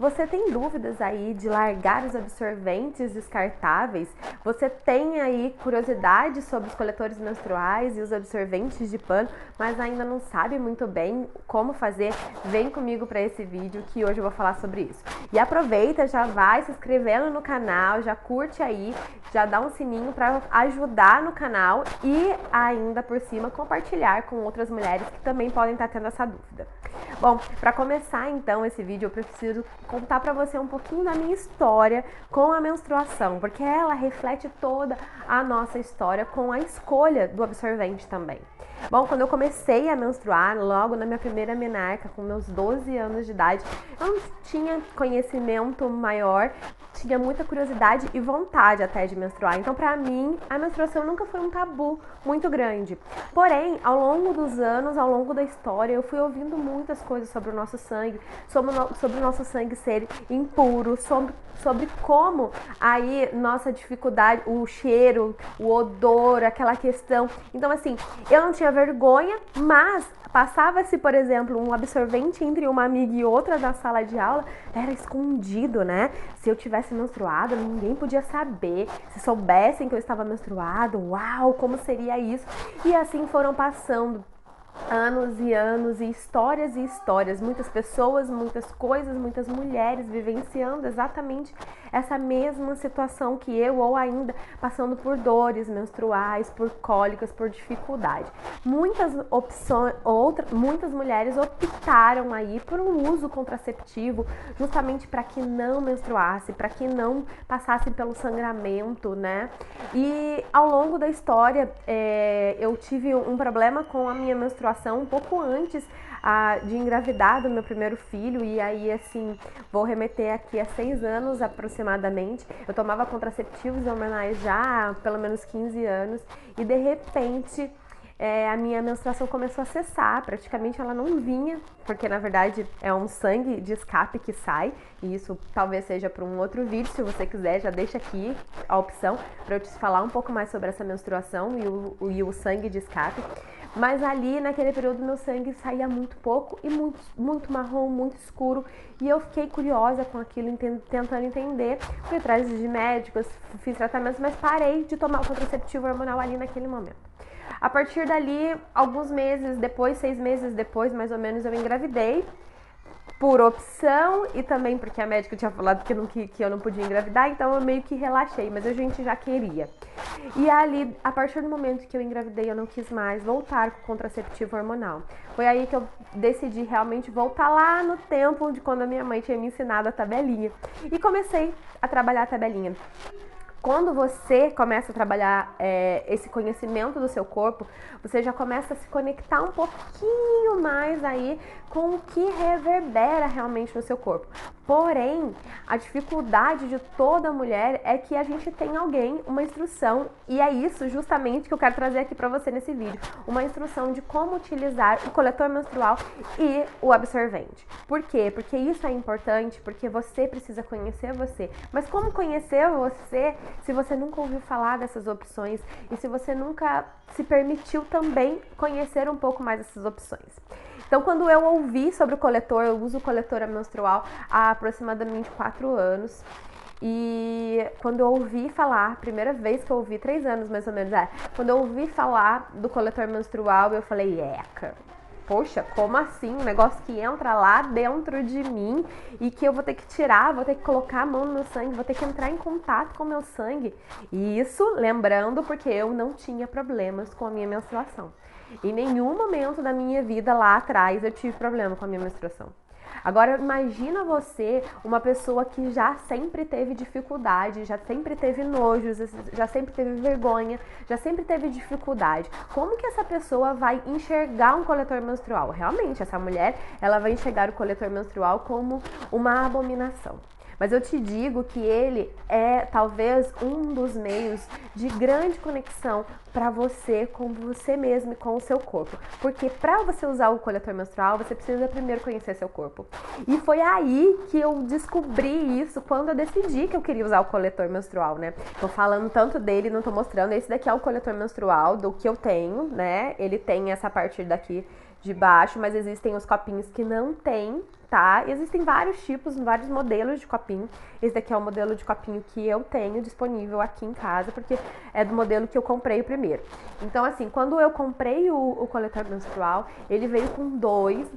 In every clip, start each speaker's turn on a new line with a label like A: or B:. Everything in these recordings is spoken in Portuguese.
A: Você tem dúvidas aí de largar os absorventes descartáveis? Você tem aí curiosidade sobre os coletores menstruais e os absorventes de pano, mas ainda não sabe muito bem como fazer? Vem comigo para esse vídeo que hoje eu vou falar sobre isso. E aproveita, já vai se inscrevendo no canal, já curte aí, já dá um sininho para ajudar no canal e ainda por cima compartilhar com outras mulheres que também podem estar tendo essa dúvida. Bom, para começar então esse vídeo eu preciso contar para você um pouquinho da minha história com a menstruação, porque ela reflete toda a nossa história com a escolha do absorvente também. Bom, quando eu comecei a menstruar, logo na minha primeira menarca, com meus 12 anos de idade, eu não tinha conhecimento maior, tinha muita curiosidade e vontade até de menstruar. Então, pra mim, a menstruação nunca foi um tabu muito grande. Porém, ao longo dos anos, ao longo da história, eu fui ouvindo muitas coisas sobre o nosso sangue, sobre o nosso sangue ser impuro, sobre como aí nossa dificuldade, o cheiro, o odor, aquela questão. Então, assim, eu não tinha vergonha, mas passava-se, por exemplo, um absorvente entre uma amiga e outra da sala de aula, era escondido, né? Se eu tivesse menstruado, ninguém podia saber. Se soubessem que eu estava menstruado, uau, como seria isso? E assim foram passando anos e anos e histórias, muitas pessoas, muitas coisas, muitas mulheres vivenciando exatamente essa mesma situação que eu, ou ainda passando por dores menstruais, por cólicas, por dificuldade. Muitas mulheres optaram aí por um uso contraceptivo justamente para que não menstruasse, para que não passasse pelo sangramento, né? E ao longo da história eu tive um problema com a minha menstruação um pouco antes de engravidar do meu primeiro filho, e aí assim, vou remeter aqui a 6 anos aproximadamente. Eu tomava contraceptivos hormonais já há pelo menos 15 anos e de repente a minha menstruação começou a cessar, praticamente ela não vinha, porque na verdade é um sangue de escape que sai, e isso talvez seja para um outro vídeo, se você quiser, já deixa aqui a opção para eu te falar um pouco mais sobre essa menstruação e o sangue de escape. Mas ali, naquele período, meu sangue saía muito pouco e muito marrom, muito escuro. E eu fiquei curiosa com aquilo, tentando entender. Fui atrás de médicos, fiz tratamentos, mas parei de tomar o contraceptivo hormonal ali naquele momento. A partir dali, alguns meses depois, 6 meses depois, mais ou menos, eu engravidei. Por opção e também porque a médica tinha falado que eu não podia engravidar, então eu meio que relaxei, mas a gente já queria. E ali, a partir do momento que eu engravidei, eu não quis mais voltar com o contraceptivo hormonal. Foi aí que eu decidi realmente voltar lá no tempo de quando a minha mãe tinha me ensinado a tabelinha. E comecei a trabalhar a tabelinha. Quando você começa a trabalhar esse conhecimento do seu corpo, você já começa a se conectar um pouquinho mais aí com o que reverbera realmente no seu corpo. Porém, a dificuldade de toda mulher é que a gente tem alguém, uma instrução, e é isso justamente que eu quero trazer aqui para você nesse vídeo. Uma instrução de como utilizar o coletor menstrual e o absorvente. Por quê? Porque isso é importante, porque você precisa conhecer você. Mas como conhecer você se você nunca ouviu falar dessas opções e se você nunca se permitiu também conhecer um pouco mais dessas opções? Então, quando eu ouvi sobre o coletor, eu uso o coletor menstrual há aproximadamente 4 anos. E quando eu ouvi falar, primeira vez que eu ouvi, 3 anos mais ou menos, quando eu ouvi falar do coletor menstrual, eu falei, poxa, como assim? Um negócio que entra lá dentro de mim e que eu vou ter que tirar, vou ter que colocar a mão no meu sangue, vou ter que entrar em contato com o meu sangue. E isso, lembrando, porque eu não tinha problemas com a minha menstruação. Em nenhum momento da minha vida lá atrás eu tive problema com a minha menstruação. Agora imagina você, uma pessoa que já sempre teve dificuldade, já sempre teve nojos, já sempre teve vergonha, já sempre teve dificuldade. Como que essa pessoa vai enxergar um coletor menstrual? Realmente, essa mulher, ela vai enxergar o coletor menstrual como uma abominação. Mas eu te digo que ele é talvez um dos meios de grande conexão para você, com você mesmo e com o seu corpo. Porque para você usar o coletor menstrual, você precisa primeiro conhecer seu corpo. E foi aí que eu descobri isso quando eu decidi que eu queria usar o coletor menstrual, né? Tô falando tanto dele, não tô mostrando. Esse daqui é o coletor menstrual do que eu tenho, né? Ele tem essa parte daqui de baixo, mas existem os copinhos que não tem, tá? Existem vários tipos, vários modelos de copinho. Esse daqui é o modelo de copinho que eu tenho disponível aqui em casa, porque é do modelo que eu comprei primeiro. Então, assim, quando eu comprei o coletor menstrual, ele veio com 2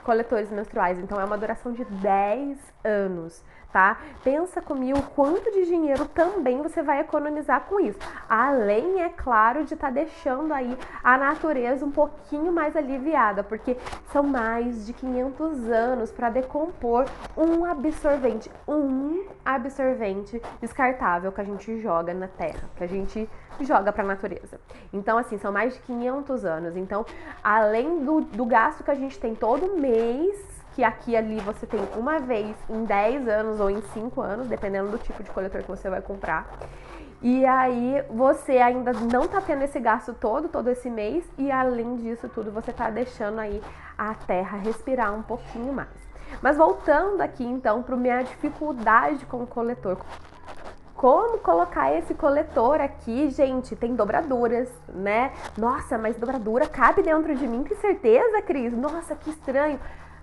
A: coletores menstruais, então é uma duração de 10 anos, tá? Pensa comigo quanto de dinheiro também você vai economizar com isso. Além, é claro, de estar deixando aí a natureza um pouquinho mais aliviada, porque são mais de 500 anos para decompor um absorvente descartável que a gente joga na terra, que a gente joga para a natureza. Então, assim, são mais de 500 anos. Então, além do gasto que a gente tem todo mês, que aqui e ali você tem uma vez em 10 anos ou em 5 anos, dependendo do tipo de coletor que você vai comprar. E aí você ainda não tá tendo esse gasto todo esse mês, e além disso tudo você tá deixando aí a terra respirar um pouquinho mais. Mas voltando aqui então para minha dificuldade com o coletor. Como colocar esse coletor aqui, gente? Tem dobraduras, né? Nossa, mas dobradura cabe dentro de mim? Tem certeza, Cris? Nossa, que estranho.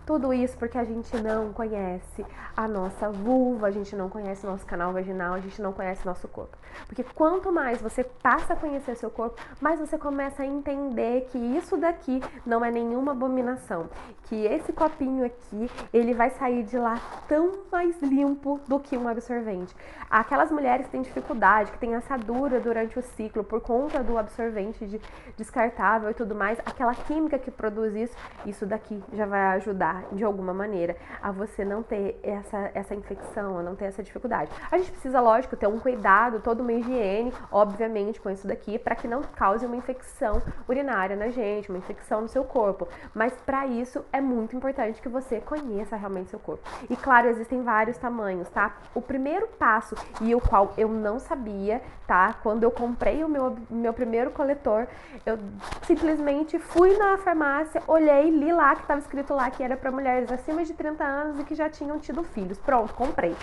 A: Tudo isso porque a gente não conhece a nossa vulva, a gente não conhece o nosso canal vaginal, a gente não conhece o nosso corpo. Porque quanto mais você passa a conhecer seu corpo, mais você começa a entender que isso daqui não é nenhuma abominação. Que esse copinho aqui, ele vai sair de lá tão mais limpo do que um absorvente. Aquelas mulheres que têm dificuldade, que têm assadura durante o ciclo por conta do absorvente descartável e tudo mais, aquela química que produz isso daqui já vai ajudar de alguma maneira a você não ter essa infecção, a não ter essa dificuldade. A gente precisa, lógico, ter um cuidado, toda uma higiene, obviamente, com isso daqui, para que não cause uma infecção urinária na gente, uma infecção no seu corpo. Mas para isso é muito importante que você conheça realmente seu corpo. E claro, existem vários tamanhos, tá? O primeiro passo, e o qual eu não sabia, tá? Quando eu comprei o meu primeiro coletor, eu simplesmente fui na farmácia, olhei, li lá que estava escrito lá que era para mulheres acima de 30 anos e que já tinham tido filhos. Pronto, comprei.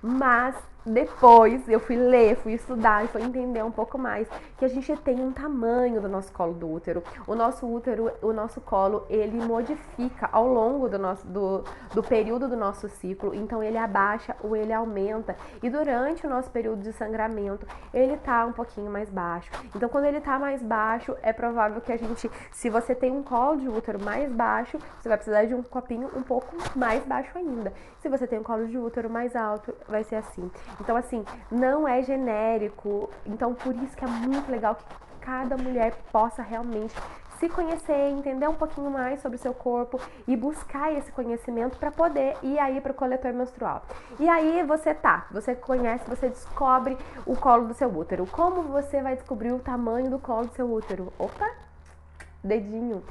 A: Mas depois eu fui ler, fui estudar e fui entender um pouco mais que a gente tem um tamanho do nosso colo do útero. O nosso útero, o nosso colo, ele modifica ao longo do período do nosso ciclo. Então ele abaixa ou ele aumenta. E durante o nosso período de sangramento, ele tá um pouquinho mais baixo. Então quando ele tá mais baixo, é provável que a gente, se você tem um colo de útero mais baixo, você vai precisar de um copinho um pouco mais baixo ainda. Se você tem um colo de útero mais alto, vai ser assim. Então, assim, não é genérico. Então, por isso que é muito legal que cada mulher possa realmente se conhecer, entender um pouquinho mais sobre o seu corpo e buscar esse conhecimento para poder ir aí para o coletor menstrual. E aí você conhece, você descobre o colo do seu útero. Como você vai descobrir o tamanho do colo do seu útero? Opa! Dedinho.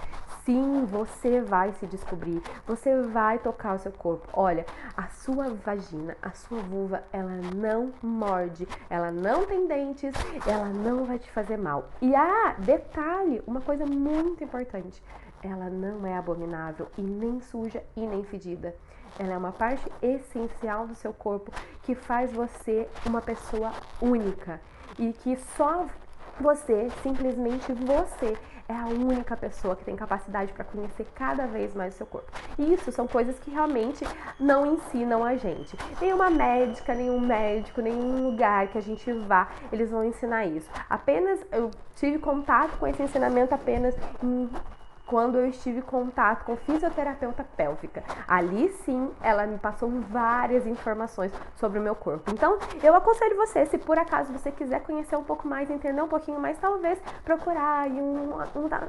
A: Sim, você vai se descobrir, você vai tocar o seu corpo. Olha, a sua vagina, a sua vulva, ela não morde, ela não tem dentes, ela não vai te fazer mal. E detalhe, uma coisa muito importante, ela não é abominável e nem suja e nem fedida. Ela é uma parte essencial do seu corpo que faz você uma pessoa única e que só você, simplesmente você, é a única pessoa que tem capacidade para conhecer cada vez mais o seu corpo. E isso são coisas que realmente não ensinam a gente. Nenhuma médica, nenhum médico, nenhum lugar que a gente vá, eles vão ensinar isso. Apenas eu tive contato com esse ensinamento apenas quando eu estive em contato com fisioterapeuta pélvica. Ali sim, ela me passou várias informações sobre o meu corpo. Então, eu aconselho você, se por acaso você quiser conhecer um pouco mais, entender um pouquinho mais, talvez procurar aí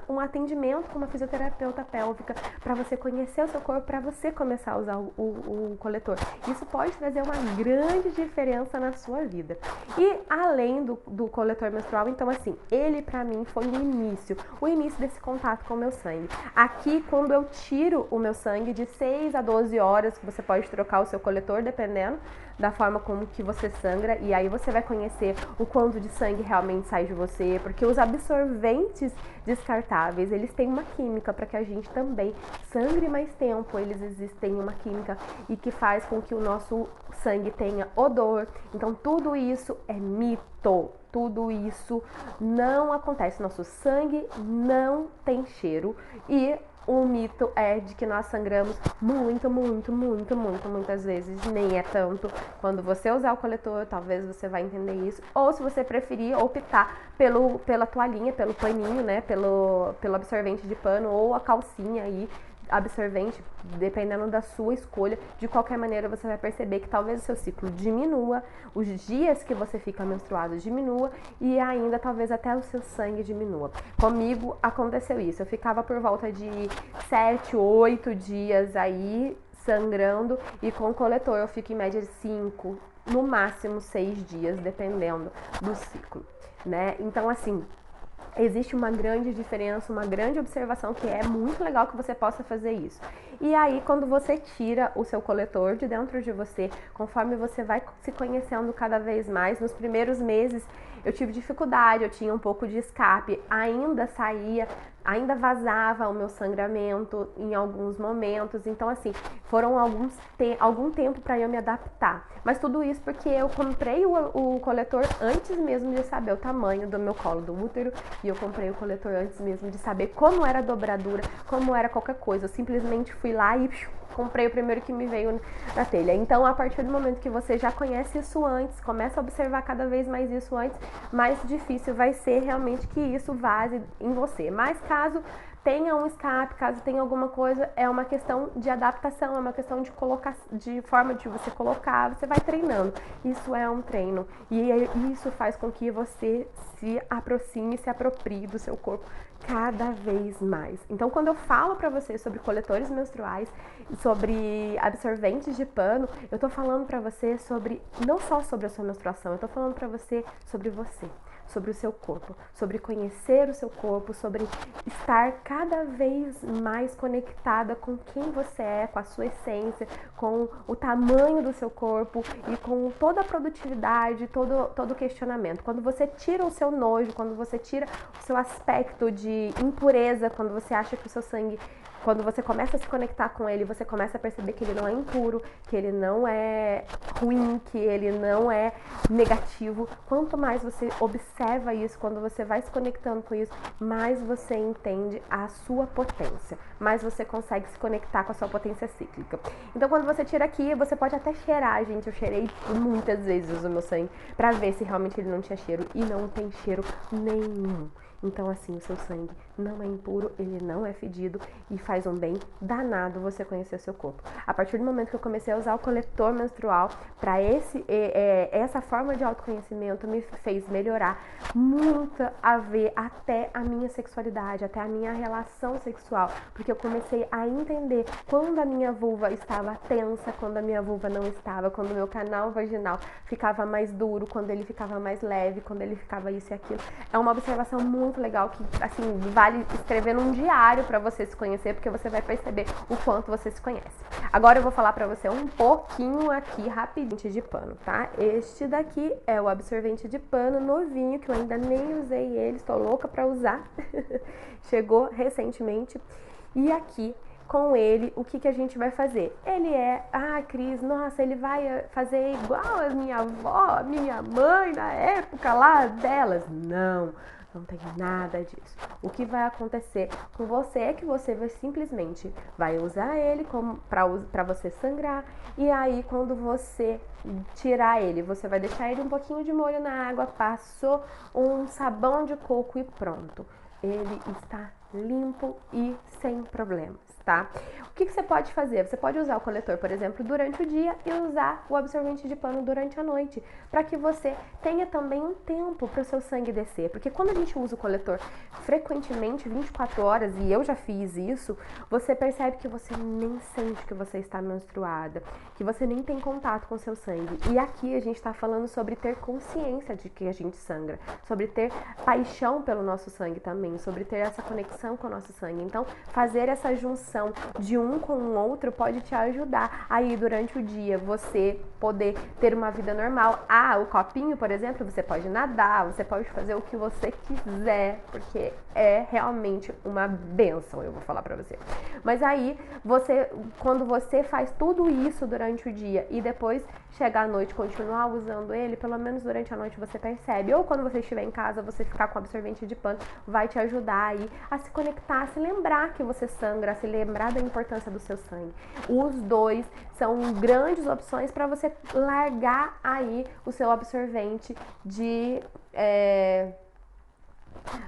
A: um atendimento com uma fisioterapeuta pélvica para você conhecer o seu corpo, para você começar a usar o coletor. Isso pode trazer uma grande diferença na sua vida. E além do coletor menstrual, então assim, ele para mim foi o início desse contato com o meu ser. sangue. Aqui, quando eu tiro o meu sangue de 6 a 12 horas, você pode trocar o seu coletor, dependendo da forma como que você sangra, e aí você vai conhecer o quanto de sangue realmente sai de você, porque os absorventes descartáveis, eles têm uma química para que a gente também sangre mais tempo, eles existem uma química e que faz com que o nosso sangue tenha odor. Então tudo isso é mito, tudo isso não acontece, nosso sangue não tem cheiro e o mito é de que nós sangramos muitas vezes, nem é tanto. Quando você usar o coletor, talvez você vai entender isso. Ou se você preferir optar pela toalhinha, pelo paninho, né, pelo absorvente de pano ou a calcinha aí, absorvente, dependendo da sua escolha. De qualquer maneira, você vai perceber que talvez o seu ciclo diminua, os dias que você fica menstruado diminua e ainda talvez até o seu sangue diminua. Comigo aconteceu isso, eu ficava por volta de 7, 8 dias aí sangrando e com o coletor eu fico em média de 5, no máximo 6 dias, dependendo do ciclo, né? Então assim, existe uma grande diferença, uma grande observação que é muito legal que você possa fazer isso. E aí, quando você tira o seu coletor de dentro de você, conforme você vai se conhecendo cada vez mais, nos primeiros meses eu tive dificuldade, eu tinha um pouco de escape, ainda saía, ainda vazava o meu sangramento em alguns momentos. Então assim, foram algum tempo para eu me adaptar. Mas tudo isso porque eu comprei o coletor antes mesmo de saber o tamanho do meu colo do útero. E eu comprei o coletor antes mesmo de saber como era a dobradura, como era qualquer coisa. Eu simplesmente fui lá e comprei o primeiro que me veio na telha. Então, a partir do momento que você já conhece isso antes, começa a observar cada vez mais isso antes, mais difícil vai ser realmente que isso vaze em você. Mas caso tenha um escape, caso tenha alguma coisa, é uma questão de adaptação, é uma questão de colocar, de forma de você colocar, você vai treinando. Isso é um treino e isso faz com que você se aproxime, se aproprie do seu corpo cada vez mais. Então, quando eu falo pra você sobre coletores menstruais e sobre absorventes de pano, eu tô falando pra você sobre, não só sobre a sua menstruação, eu tô falando pra você sobre você, sobre o seu corpo, sobre conhecer o seu corpo, sobre estar cada vez mais conectada com quem você é, com a sua essência, com o tamanho do seu corpo e com toda a produtividade, todo o questionamento. Quando você tira o seu nojo, quando você tira o seu aspecto de impureza, quando você acha que o seu sangue, quando você começa a se conectar com ele, você começa a perceber que ele não é impuro, que ele não é ruim, que ele não é negativo. Quanto mais você observa isso, quando você vai se conectando com isso, mais você entende a sua potência, mais você consegue se conectar com a sua potência cíclica. Então, quando você tira aqui, você pode até cheirar, gente. Eu cheirei muitas vezes o meu sangue pra ver se realmente ele não tinha cheiro, e não tem cheiro nenhum. Então, assim, o seu sangue não é impuro, ele não é fedido e faz um bem danado você conhecer o seu corpo. A partir do momento que eu comecei a usar o coletor menstrual para essa forma de autoconhecimento, me fez melhorar muito a ver até a minha sexualidade, até a minha relação sexual, porque eu comecei a entender quando a minha vulva estava tensa, quando a minha vulva não estava, quando o meu canal vaginal ficava mais duro, quando ele ficava mais leve, quando ele ficava isso e aquilo. É uma observação muito legal que, assim, vale escrever num diário pra você se conhecer, porque você vai perceber o quanto você se conhece. Agora eu vou falar pra você um pouquinho aqui, rapidinho, de pano, tá? Este daqui é o absorvente de pano novinho, que eu ainda nem usei ele, estou louca pra usar. Chegou recentemente. E aqui, com ele, o que a gente vai fazer? Ele Cris, nossa, ele vai fazer igual a minha avó, a minha mãe na época lá delas. Não tem nada disso. O que vai acontecer com você é que você vai usar ele para você sangrar, e aí quando você tirar ele, você vai deixar ele um pouquinho de molho na água, passou um sabão de coco e pronto. Ele está limpo e sem problemas, tá? O que você pode fazer? Você pode usar o coletor, por exemplo, durante o dia e usar o absorvente de pano durante a noite, para que você tenha também um tempo para o seu sangue descer, porque quando a gente usa o coletor frequentemente, 24 horas, e eu já fiz isso, você percebe que você nem sente que você está menstruada, que você nem tem contato com o seu sangue. E aqui a gente está falando sobre ter consciência de que a gente sangra, sobre ter paixão pelo nosso sangue também, sobre ter essa conexão conexão com o nosso sangue. Então, fazer essa junção de um com o outro pode te ajudar aí durante o dia você poder ter uma vida normal. Ah, o copinho, por exemplo, você pode nadar, você pode fazer o que você quiser, porque é realmente uma bênção, eu vou falar pra você. Mas aí, quando você faz tudo isso durante o dia e depois chegar à noite e continuar usando ele, pelo menos durante a noite você percebe. Ou quando você estiver em casa, você ficar com absorvente de pano, vai te ajudar aí a se conectar, a se lembrar que você sangra, a se lembrar da importância do seu sangue. Os dois são grandes opções para você largar aí o seu absorvente de...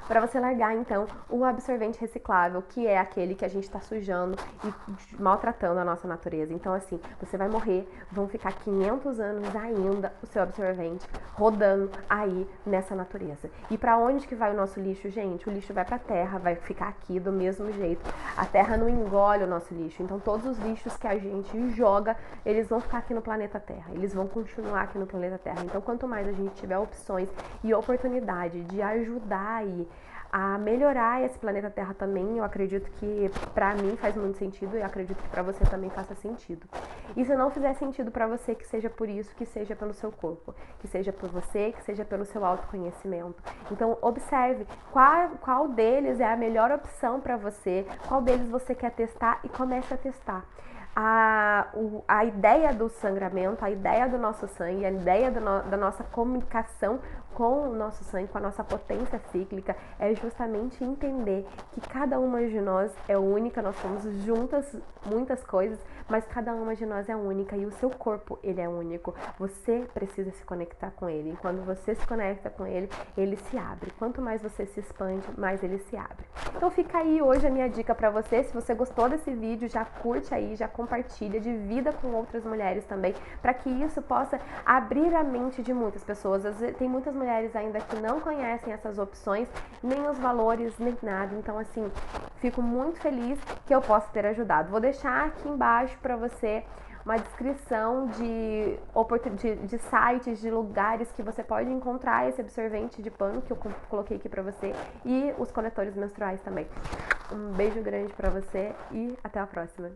A: Para você largar, então, o absorvente reciclável, que é aquele que a gente está sujando e maltratando a nossa natureza. Então, assim, você vai morrer, vão ficar 500 anos ainda o seu absorvente rodando aí nessa natureza. E para onde que vai o nosso lixo, gente? O lixo vai para a terra, vai ficar aqui do mesmo jeito. A terra não engole o nosso lixo. Então, todos os lixos que a gente joga, eles vão ficar aqui no planeta Terra. Eles vão continuar aqui no planeta Terra. Então, quanto mais a gente tiver opções e oportunidade de ajudar aí a melhorar esse planeta Terra também, eu acredito que pra mim faz muito sentido e eu acredito que pra você também faça sentido. E se não fizer sentido pra você, que seja por isso, que seja pelo seu corpo, que seja por você, que seja pelo seu autoconhecimento. Então observe qual deles é a melhor opção pra você, qual deles você quer testar e comece a testar. A ideia do sangramento, a ideia do nosso sangue, a ideia da nossa comunicação com o nosso sangue, com a nossa potência cíclica, é justamente entender que cada uma de nós é única, nós somos juntas muitas coisas, mas cada uma de nós é única e o seu corpo, ele é único. Você precisa se conectar com ele. E quando você se conecta com ele, ele se abre. Quanto mais você se expande, mais ele se abre. Então fica aí hoje a minha dica pra você. Se você gostou desse vídeo, já curte aí, já compartilha, divida com outras mulheres também, para que isso possa abrir a mente de muitas pessoas. Às vezes, tem muitas mulheres ainda que não conhecem essas opções, nem os valores, nem nada. Então, assim, fico muito feliz que eu possa ter ajudado. Vou deixar aqui embaixo para você uma descrição de sites, de lugares que você pode encontrar esse absorvente de pano que eu coloquei aqui para você e os coletores menstruais também. Um beijo grande para você e até a próxima.